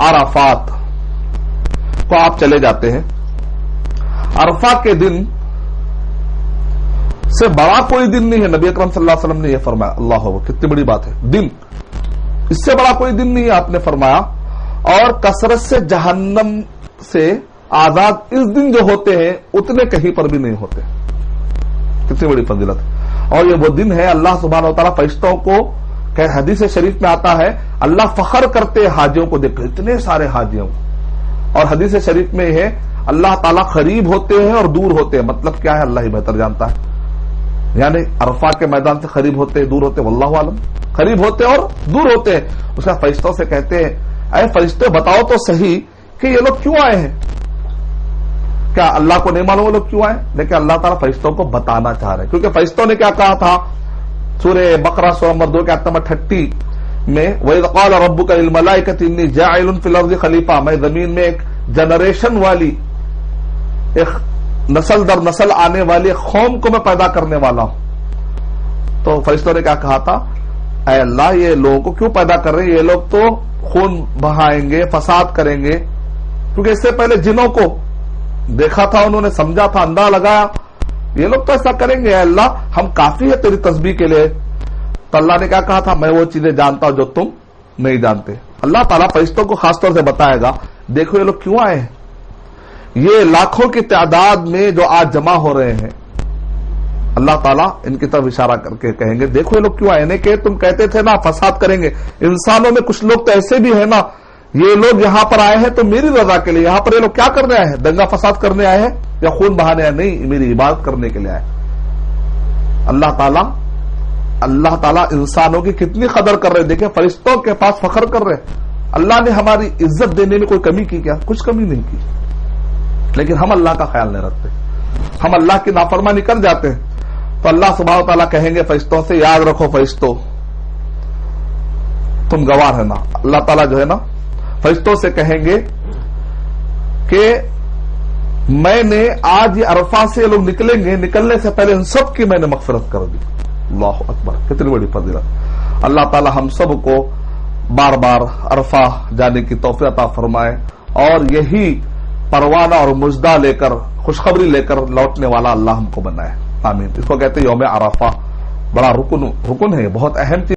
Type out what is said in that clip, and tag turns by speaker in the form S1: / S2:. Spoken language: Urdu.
S1: عرفات کو آپ چلے جاتے ہیں، عرفہ کے دن سے بڑا کوئی دن نہیں ہے، نبی اکرم صلی اللہ علیہ وسلم نے یہ فرمایا. اللہ اکبر، کتنی بڑی بات ہے. دن، اس سے بڑا کوئی دن نہیں ہے آپ نے فرمایا. اور کثرت سے جہنم سے آزاد اس دن جو ہوتے ہیں اتنے کہیں پر بھی نہیں ہوتے. کتنی بڑی فضیلت. اور یہ وہ دن ہے اللہ سبحانہ و تعالیٰ فرشتوں کو، کہ حدیث شریف میں آتا ہے اللہ فخر کرتے حاجیوں کو دیکھ کر، اتنے سارے حاجیوں. اور حدیث شریف میں ہے اللہ تعالیٰ قریب ہوتے ہیں اور دور ہوتے ہیں. مطلب کیا ہے اللہ ہی بہتر جانتا ہے. یعنی عرفہ کے میدان سے قریب ہوتے ہیں، دور ہوتے ہیں، واللہ عالم. قریب ہوتے اور دور ہوتے ہیں. اس کا فرشتوں سے کہتے ہیں اے فرشتے بتاؤ تو صحیح کہ یہ لوگ کیوں آئے ہیں. کیا اللہ کو نہیں معلوم وہ لوگ کیوں آئے؟ لیکن اللہ تعالیٰ فرشتوں کو بتانا چاہ رہے ہیں، کیونکہ فرشتوں نے کیا کہا تھا سورہ بقرہ سورہ نمبر 2 کے آیت نمبر 38 میں، وَإِذْ قَالَ رَبُّكَ لِلْمَلَائِكَةِ إِنِّي جَاعِلٌ فِي الْأَرْضِ خَلِيفَةً، میں زمین میں ایک جنریشن والی، ایک نسل در نسل آنے والی ایک قوم کو میں پیدا کرنے والا ہوں. تو فرشتوں نے کیا کہا تھا، اے اللہ یہ لوگوں کو کیوں پیدا کر رہے ہیں؟ یہ لوگ تو خون بہائیں گے، فساد کریں گے. کیونکہ اس سے پہلے جنوں کو دیکھا تھا، انہوں نے سمجھا تھا، اندازہ لگایا یہ لوگ تو ایسا کریں گے. اے اللہ ہم کافی ہے تیری تسبیح کے لیے. تو اللہ نے کیا کہا تھا، میں وہ چیزیں جانتا ہوں جو تم نہیں جانتے. اللہ تعالیٰ فرشتوں کو خاص طور سے بتائے گا دیکھو یہ لوگ کیوں آئے ہیں. یہ لاکھوں کی تعداد میں جو آج جمع ہو رہے ہیں، اللہ تعالیٰ ان کی طرف اشارہ کر کے کہیں گے دیکھو یہ لوگ کیوں آئے. کہ تم کہتے تھے نا فساد کریں گے. انسانوں میں کچھ لوگ تو ایسے بھی ہیں نا، یہ لوگ یہاں پر آئے ہیں تو میری رضا کے لیے. یہاں پر یہ لوگ کیا کرنے آئے ہیں؟ دنگا فساد کرنے آئے ہیں یا خون بہانے آئے؟ نہیں، میری عبادت کرنے کے لیے آئے. اللہ تعالیٰ انسانوں کی کتنی قدر کر رہے. دیکھیں فرشتوں کے پاس فخر کر رہے. اللہ نے ہماری عزت دینے میں کوئی کمی کی کیا؟ کچھ کمی نہیں کی. لیکن ہم اللہ کا خیال نہیں رکھتے، ہم اللہ کی نافرمانی کر جاتے ہیں. تو اللہ سبحانہ و تعالیٰ کہیں گے فرشتوں سے یاد رکھو فرشتوں تم گواہ ہے نا. اللہ تعالیٰ جو ہے نا فرشتوں سے کہیں گے کہ میں نے آج یہ عرفہ سے لوگ نکلیں گے، نکلنے سے پہلے ان سب کی میں نے مغفرت کر دی. اللہ اکبر، کتنی بڑی فضیلت. اللہ تعالی ہم سب کو بار بار عرفہ جانے کی توفیق عطا فرمائے اور یہی پروانہ اور مژدہ لے کر، خوشخبری لے کر لوٹنے والا اللہ ہم کو بنائے. آمین. اس کو کہتے ہیں یوم عرفہ. بڑا رکن ہے، بہت اہم چیز.